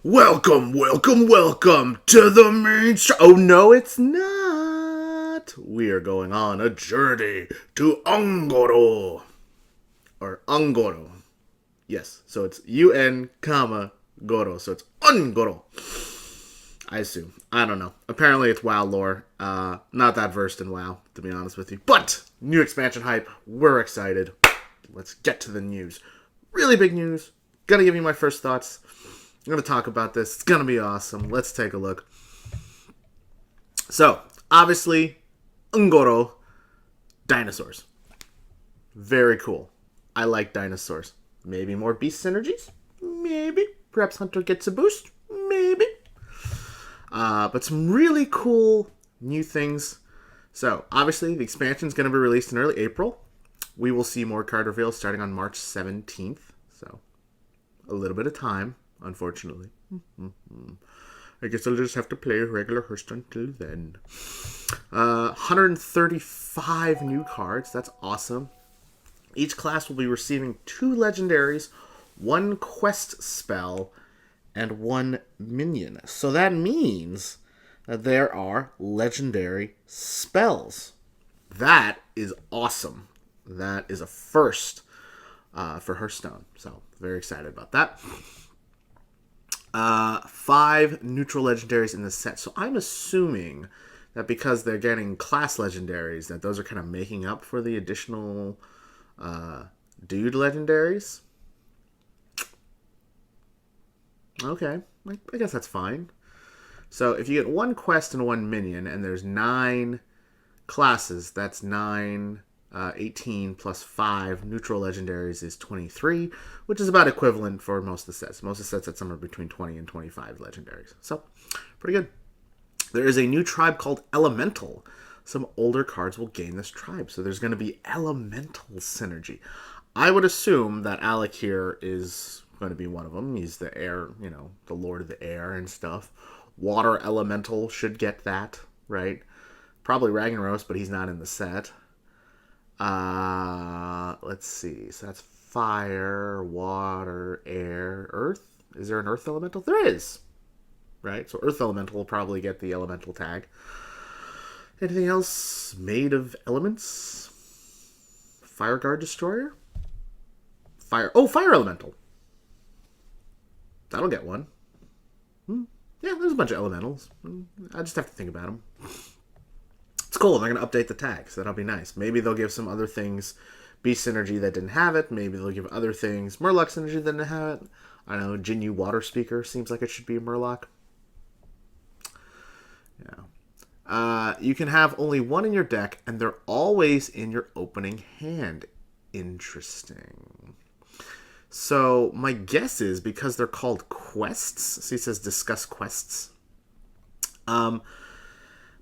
Welcome, welcome, welcome to the main show. Oh, no, it's not. We are going on a journey to Ungoro. Or Ungoro. Yes, so it's UN, comma, Goro. So it's Ungoro. I assume. I don't know. Apparently it's WoW lore. Not that versed in WoW, to be honest with you. But, new expansion hype. We're excited. Let's get to the news. Really big news. Gonna give you my first thoughts. I'm going to talk about this. It's going to be awesome. Let's take a look. So, obviously, Ungoro, dinosaurs. Very cool. I like dinosaurs. Maybe more beast synergies? Maybe. Perhaps Hunter gets a boost? Maybe. But some really cool new things. So, obviously, the expansion is going to be released in early April. We will see more card reveals starting on March 17th. So, a little bit of time. Unfortunately. I guess I'll just have to play regular Hearthstone till then. 135 new cards. That's awesome. Each class will be receiving 2 legendaries, 1 quest spell, and 1 minion. So that means that there are legendary spells. That is awesome. That is a first for Hearthstone. So very excited about that. 5 neutral legendaries in the set. So I'm assuming that because they're getting class legendaries, that those are kind of making up for the additional dude legendaries. Okay, I guess that's fine. So if you get 1 quest and 1 minion, and there's 9 classes, that's 18 plus 5 neutral legendaries is 23, which is about equivalent for most of the sets. Most of the sets at somewhere between 20 and 25 legendaries. So, pretty good. There is a new tribe called Elemental. Some older cards will gain this tribe. So there's going to be Elemental synergy. I would assume that Alec here is going to be one of them. He's the air, the Lord of the Air and stuff. Water Elemental should get that, right? Probably Ragnaros, but he's not in the set. Let's see. So that's fire, water, air, earth. Is there an earth elemental? There is. Right? So earth elemental will probably get the elemental tag. Anything else made of elements? Fire guard destroyer? Fire elemental. That'll get one. Yeah, there's a bunch of elementals. I just have to think about them. It's cool. They're going to update the tag, so that'll be nice. Maybe they'll give some other things Beast Synergy that didn't have it. Maybe they'll give other things Murloc Synergy that didn't have it. I don't know. Jinyu Water Speaker seems like it should be a Murloc. Yeah. You can have only 1 in your deck, and they're always in your opening hand. Interesting. So my guess is because they're called quests. See, it says discuss quests.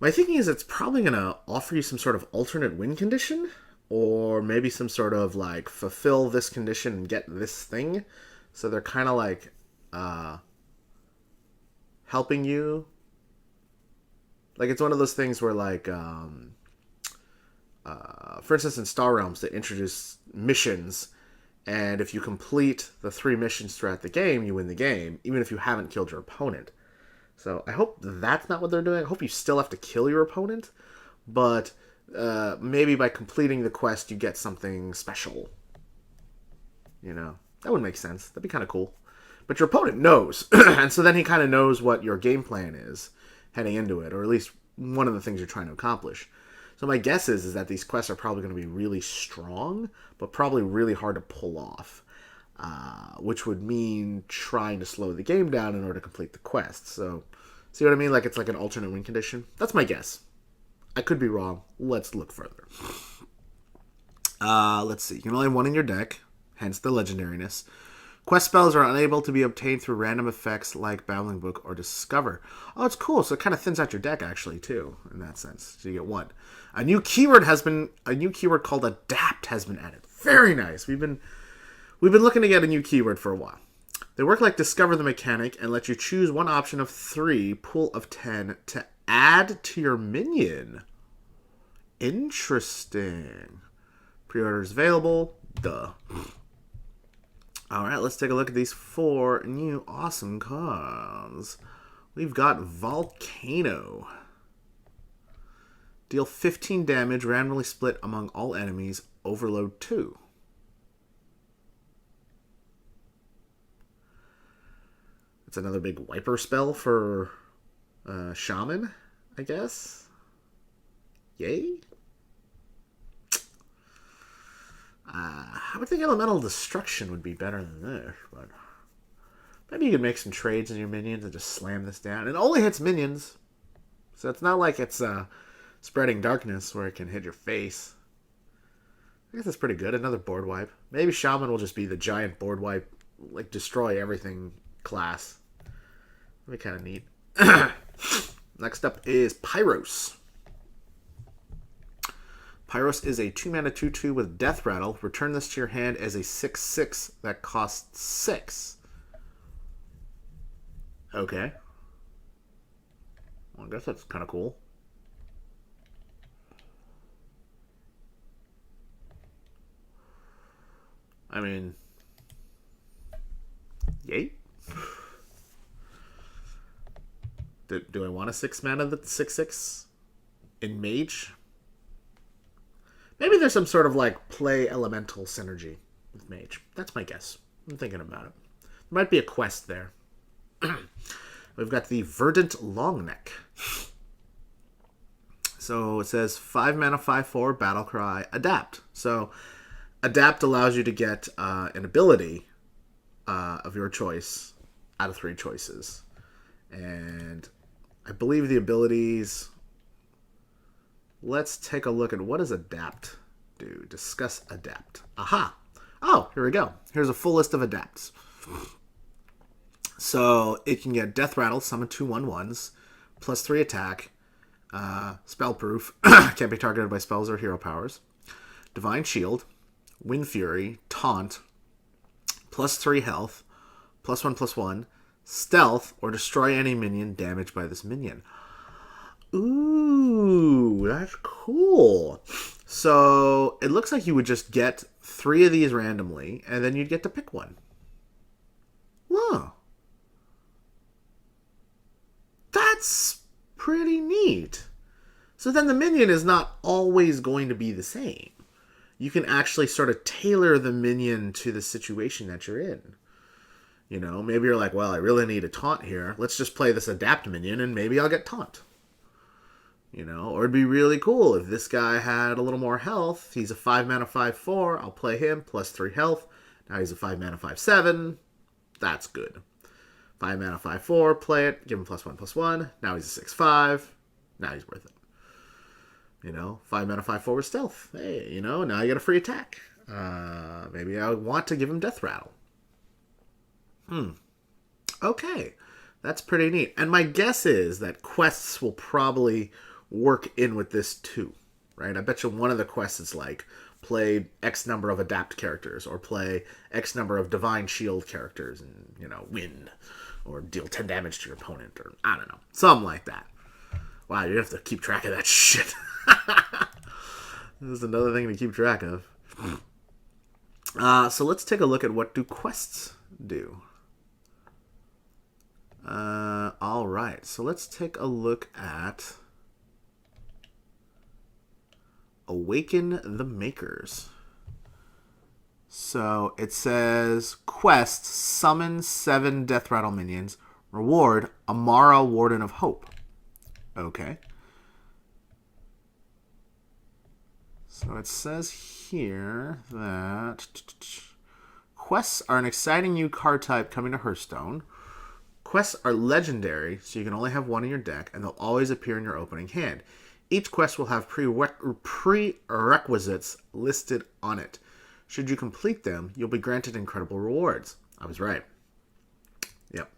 My thinking is it's probably going to offer you some sort of alternate win condition, or maybe some sort of like fulfill this condition and get this thing. So they're kind of like helping you. Like it's one of those things where like, for instance, in Star Realms, they introduce missions, and if you complete the 3 missions throughout the game, you win the game, even if you haven't killed your opponent. So I hope that's not what they're doing. I hope you still have to kill your opponent, but maybe by completing the quest you get something special. That would make sense. That'd be kind of cool. But your opponent knows, and so then he kind of knows what your game plan is heading into it, or at least one of the things you're trying to accomplish. So my guess is that these quests are probably going to be really strong, but probably really hard to pull off. Which would mean trying to slow the game down in order to complete the quest. So, see what I mean? Like it's like an alternate win condition. That's my guess. I could be wrong. Let's look further. Let's see. You can only have 1 in your deck, hence the legendariness. Quest spells are unable to be obtained through random effects like Babbling Book or Discover. Oh, it's cool. So it kind of thins out your deck actually too, in that sense. So you get 1. A new keyword called Adapt has been added. Very nice. We've been looking to get a new keyword for a while. They work like Discover the Mechanic and let you choose one option of 3, pool of 10, to add to your minion. Interesting. Pre-orders available. Duh. All right, let's take a look at these 4 new awesome cards. We've got Volcano. Deal 15 damage, randomly split among all enemies. Overload 2. It's another big wiper spell for Shaman, I guess. Yay. I would think Elemental Destruction would be better than this, but maybe you could make some trades in your minions and just slam this down. It only hits minions, so it's not like it's Spreading Darkness where it can hit your face. I guess that's pretty good. Another board wipe. Maybe Shaman will just be the giant board wipe, like destroy everything class. That'd be kind of neat. Next up is Pyros. Pyros is a 2-mana 2/2 with Death Rattle. Return this to your hand as a 6/6 that costs 6. Okay. Well, I guess that's kind of cool. I mean, yay. Do I want a 6-mana that's 6/6 in Mage? Maybe there's some sort of like play elemental synergy with Mage. That's my guess. I'm thinking about it. There might be a quest there. We've got the Verdant Longneck. So it says 5 mana, 5/4, Battlecry, Adapt. So Adapt allows you to get an ability of your choice out of 3 choices. And I believe the abilities... Let's take a look at what does Adapt do. Discuss Adapt. Aha! Oh, here we go. Here's a full list of Adapts. So it can get Death Rattle, summon 2 1/1s, +3 attack, spellproof, can't be targeted by spells or hero powers, Divine Shield, Wind Fury, Taunt, +3 health, +1/+1, Stealth, or destroy any minion damaged by this minion. Ooh, that's cool. So it looks like you would just get 3 of these randomly, and then you'd get to pick one. Wow. That's pretty neat. So then the minion is not always going to be the same. You can actually sort of tailor the minion to the situation that you're in. You know, maybe you're like, well, I really need a taunt here. Let's just play this Adapt minion, and maybe I'll get taunt. You know, or it'd be really cool if this guy had a little more health. He's a 5 mana 5/4. I'll play him, +3 health. Now he's a 5 mana 5/7. That's good. 5 mana 5/4. Play it. Give him +1/+1. Now he's a 6/5. Now he's worth it. You know, 5 mana 5/4 with stealth. Hey, you know, now you get a free attack. Maybe I want to give him Death Rattle. Okay. That's pretty neat. And my guess is that quests will probably work in with this too, right? I bet you one of the quests is like play X number of Adapt characters or play X number of Divine Shield characters and, you know, win or deal 10 damage to your opponent or I don't know. Something like that. Wow, you have to keep track of that shit. This is another thing to keep track of. So let's take a look at what do quests do. All right, so let's take a look at Awaken the Makers. So it says, quest, summon 7 Death Rattle minions. Reward, Amara, Warden of Hope. Okay. So it says here that quests are an exciting new card type coming to Hearthstone. Quests are legendary, so you can only have one in your deck, and they'll always appear in your opening hand. Each quest will have prerequisites listed on it. Should you complete them, you'll be granted incredible rewards. I was right. Yep.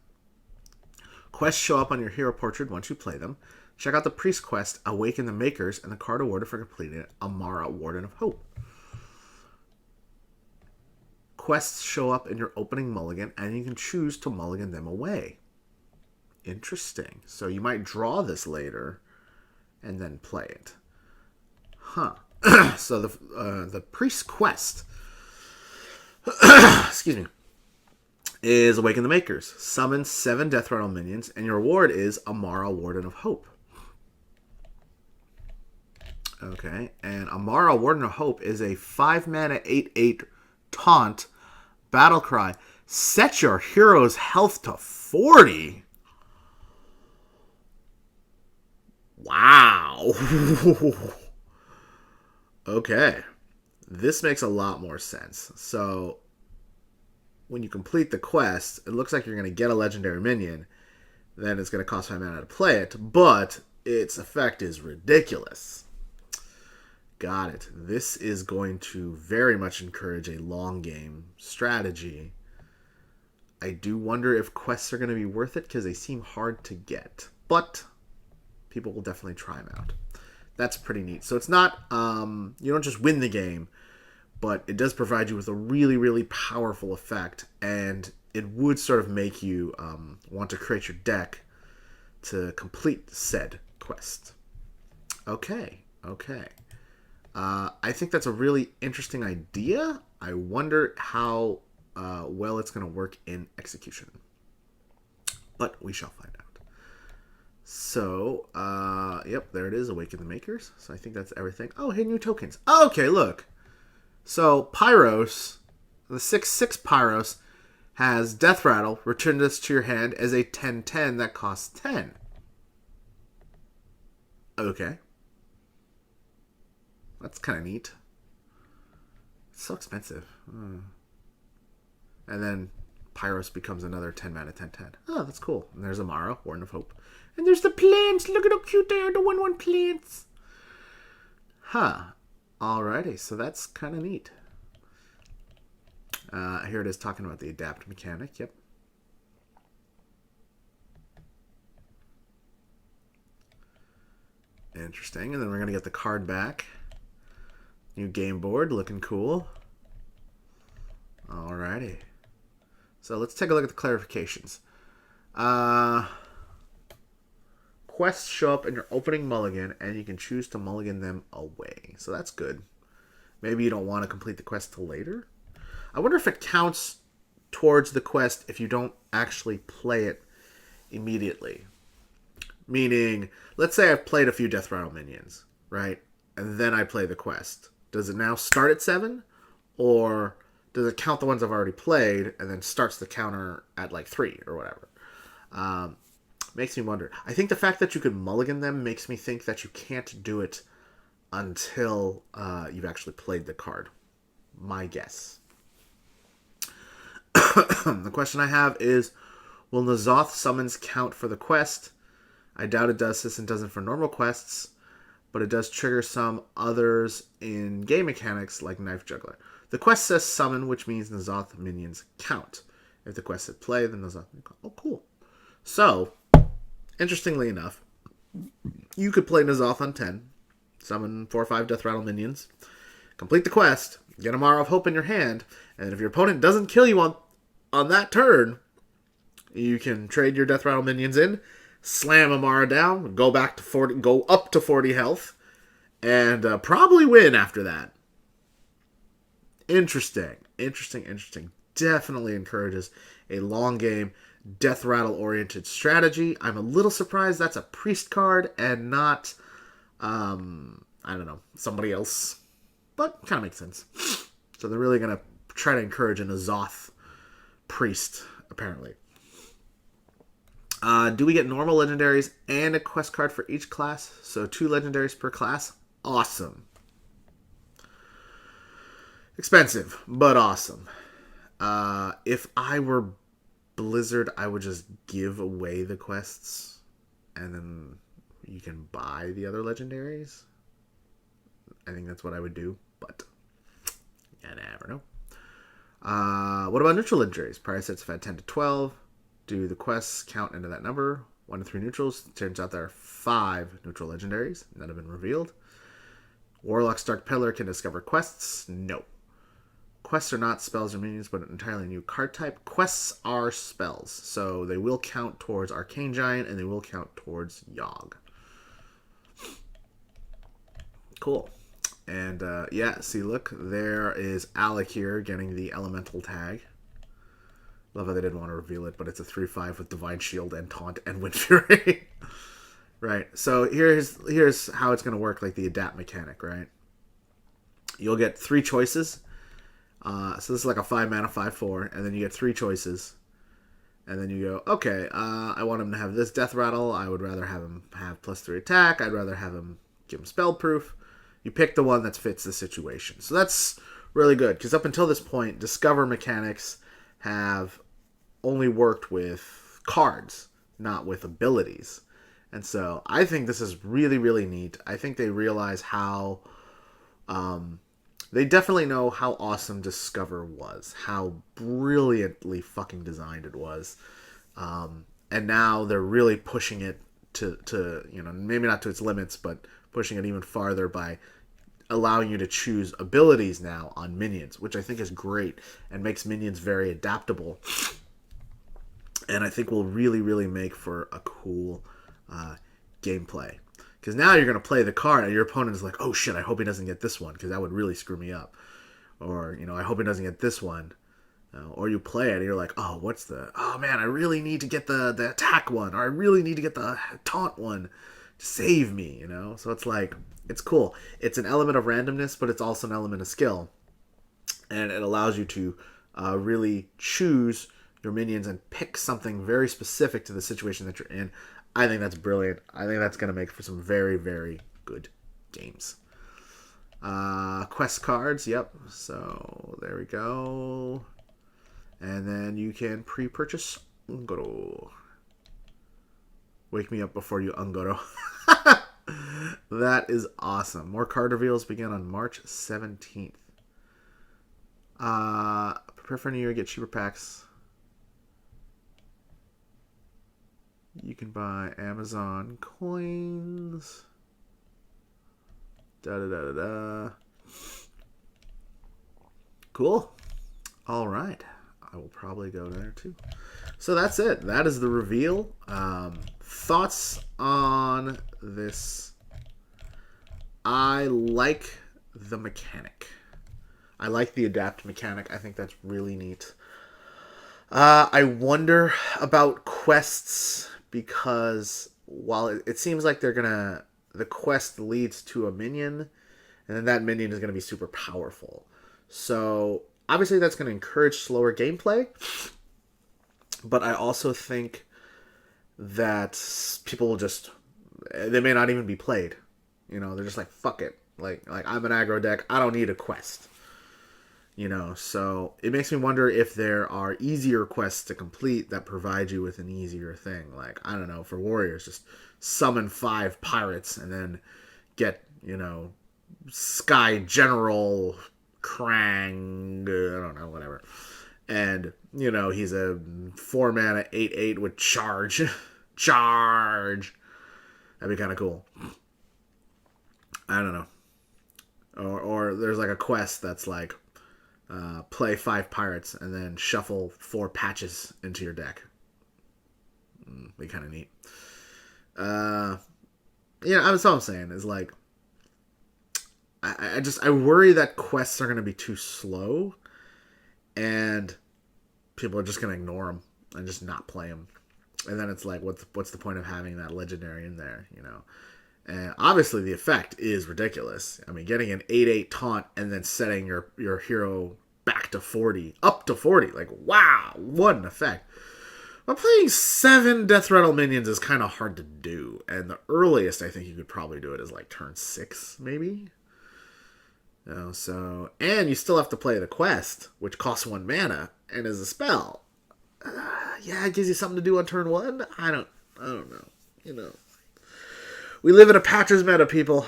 Quests show up on your hero portrait once you play them. Check out the Priest quest, Awaken the Makers, and the card awarded for completing it, Amara, Warden of Hope. Quests show up in your opening mulligan, and you can choose to mulligan them away. Interesting. So you might draw this later and then play it. Huh. So the Priest quest excuse me, is Awaken the Makers. Summon 7 Death Rattle minions, and your reward is Amara, Warden of Hope. Okay, and Amara, Warden of Hope is a 5-mana 8/8 taunt battle cry. Set your hero's health to 40. Wow. Okay. This makes a lot more sense. So, when you complete the quest, it looks like you're going to get a legendary minion. Then it's going to cost 5 mana to play it, but its effect is ridiculous. Got it. This is going to very much encourage a long game strategy. I do wonder if quests are going to be worth it because they seem hard to get, but people will definitely try them out. That's pretty neat. So it's not, you don't just win the game, but it does provide you with a really, really powerful effect, and it would sort of make you want to create your deck to complete said quest. Okay. I think that's a really interesting idea. I wonder how well it's going to work in execution. But we shall find out. So, yep, there it is, Awaken the Makers. So I think that's everything. Oh, hey, new tokens. Okay, look. So, Pyros, the 6/6 Pyros, has Death Rattle. Return this to your hand as a 10/10 that costs 10. Okay. That's kind of neat. It's so expensive. And then Pyros becomes another 10 mana 10/10. Oh, that's cool. And there's Amara, Warden of Hope. And there's the plants. Look at how cute they are, the 1/1 plants. Huh. Alrighty, so that's kind of neat. Here it is talking about the adapt mechanic. Yep. Interesting. And then we're going to get the card back. New game board, looking cool. Alrighty. So let's take a look at the clarifications. Quests show up in your opening mulligan, and you can choose to mulligan them away. So that's good. Maybe you don't want to complete the quest till later. I wonder if it counts towards the quest if you don't actually play it immediately. Meaning, let's say I've played a few Death Rattle minions, right? And then I play the quest. Does it now start at 7? Or does it count the ones I've already played and then starts the counter at like 3 or whatever? Makes me wonder. I think the fact that you could mulligan them makes me think that you can't do it until you've actually played the card. My guess. The question I have is, will N'Zoth summons count for the quest? I doubt it does since it doesn't for normal quests, but it does trigger some others in game mechanics like Knife Juggler. The quest says summon, which means N'Zoth minions count. If the quest said play, then N'Zoth minions count. Oh, cool. So, interestingly enough, you could play N'Zoth on 10, summon 4 or 5 Death Rattle minions, complete the quest, get Amara of Hope in your hand, and if your opponent doesn't kill you on that turn, you can trade your Death Rattle minions in, slam Amara down, go back to 40, go up to 40 health, and probably win after that. Interesting. Definitely encourages a long game, Death Rattle oriented strategy. I'm a little surprised that's a priest card and not, I don't know, somebody else. But kind of makes sense. So they're really going to try to encourage an N'Zoth priest, apparently. Do we get normal legendaries and a quest card for each class? So 2 legendaries per class? Awesome. Expensive, but awesome. If I were Blizzard, I would just give away the quests, and then you can buy the other legendaries. I think that's what I would do, but you never know. What about neutral legendaries? Price sets at 10 to 12. Do the quests count into that number? 1 to 3 neutrals. Turns out there are 5 neutral legendaries that have been revealed. Warlock's Dark Peddler can discover quests? No. Quests are not spells or minions, but an entirely new card type. Quests are spells, so they will count towards Arcane Giant, and they will count towards Yogg. Cool. And, yeah, see, look, there is Alec here getting the Elemental tag. Love how they didn't want to reveal it, but it's a 3/5 with Divine Shield and Taunt and Wind Fury. Right. So here's how it's going to work, like the adapt mechanic, right? You'll get 3 choices. So this is like a 5 mana 5/4, and then you get 3 choices. And then you go, okay, I want him to have this death rattle. I would rather have him have +3 attack. I'd rather have him give him spell proof. You pick the one that fits the situation. So that's really good, because up until this point, Discover mechanics have only worked with cards, not with abilities. And so I think this is really, really neat. I think they realize how... they definitely know how awesome Discover was, how brilliantly fucking designed it was. And now they're really pushing it to, maybe not to its limits, but pushing it even farther by allowing you to choose abilities now on minions, which I think is great and makes minions very adaptable. And I think will really, really make for a cool gameplay. Because now you're going to play the card and your opponent is like, oh shit, I hope he doesn't get this one, because that would really screw me up. Or, I hope he doesn't get this one. Or you play it and you're like, oh man, I really need to get the attack one, or I really need to get the taunt one to save me, So it's like, it's cool. It's an element of randomness, but it's also an element of skill. And it allows you to really choose your minions and pick something very specific to the situation that you're in. I think that's brilliant. I think that's going to make for some very, very good games. Quest cards, yep. So there we go. And then you can pre-purchase Ungoro. Wake me up before you Ungoro. That is awesome. More card reveals begin on March 17th. Prepare for New Year, get cheaper packs. You can buy Amazon coins. Da-da-da-da-da. Cool. All right. I will probably go there too. So that's it. That is the reveal. Thoughts on this? I like the mechanic. I like the adapt mechanic. I think that's really neat. I wonder about quests, because while it seems like the quest leads to a minion, and then that minion is going to be super powerful. So obviously that's going to encourage slower gameplay, but I also think that people will they may not even be played. They're just like, fuck it. Like I'm an aggro deck. I don't need a quest. So it makes me wonder if there are easier quests to complete that provide you with an easier thing. Like, I don't know, for warriors, just summon 5 pirates and then get, Sky General Krang, I don't know, whatever. And, he's a 4 mana 8/8 with charge. Charge! That'd be kind of cool. I don't know. Or there's like a quest that's like, play 5 pirates and then shuffle 4 patches into your deck. Be kind of neat. That's all I'm saying is like, I worry that quests are going to be too slow, and people are just going to ignore them and just not play them. And then it's like, what's the point of having that legendary in there? And obviously the effect is ridiculous. I mean, getting an 8/8 taunt and then setting your hero back to 40, up to 40. Like, wow, what an effect. But playing 7 Death Rattle minions is kind of hard to do. And the earliest I think you could probably do it is like turn 6, maybe. And you still have to play the quest, which costs 1 mana and is a spell. It gives you something to do on turn 1. I don't know. We live in a Patcher's meta, people.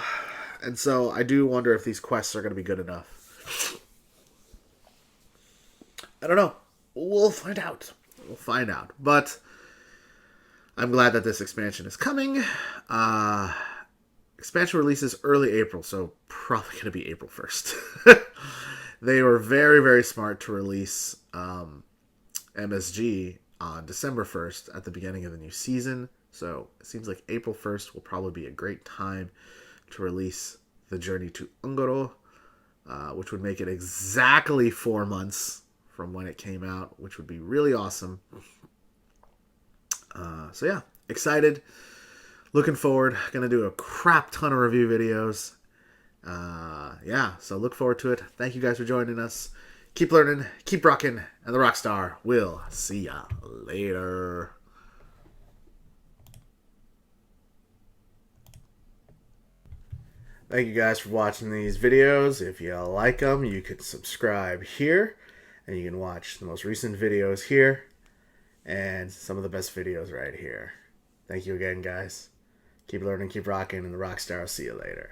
And so I do wonder if these quests are going to be good enough. I don't know. We'll find out. But I'm glad that this expansion is coming. Expansion releases early April, so probably going to be April 1st. They were very, very smart to release MSG on December 1st at the beginning of the new season. So it seems like April 1st will probably be a great time to release the Journey to Ungoro, which would make it exactly 4 months from when it came out, which would be really awesome. So yeah, excited. Looking forward. Gonna do a crap ton of review videos. Yeah, so look forward to it. Thank you guys for joining us. Keep learning, keep rocking, and the Rockstar will see ya later. Thank you guys for watching these videos. If you like them, you can subscribe here, and you can watch the most recent videos here, and some of the best videos right here. Thank you again, guys. Keep learning, keep rocking, and the Rockstar will see you later.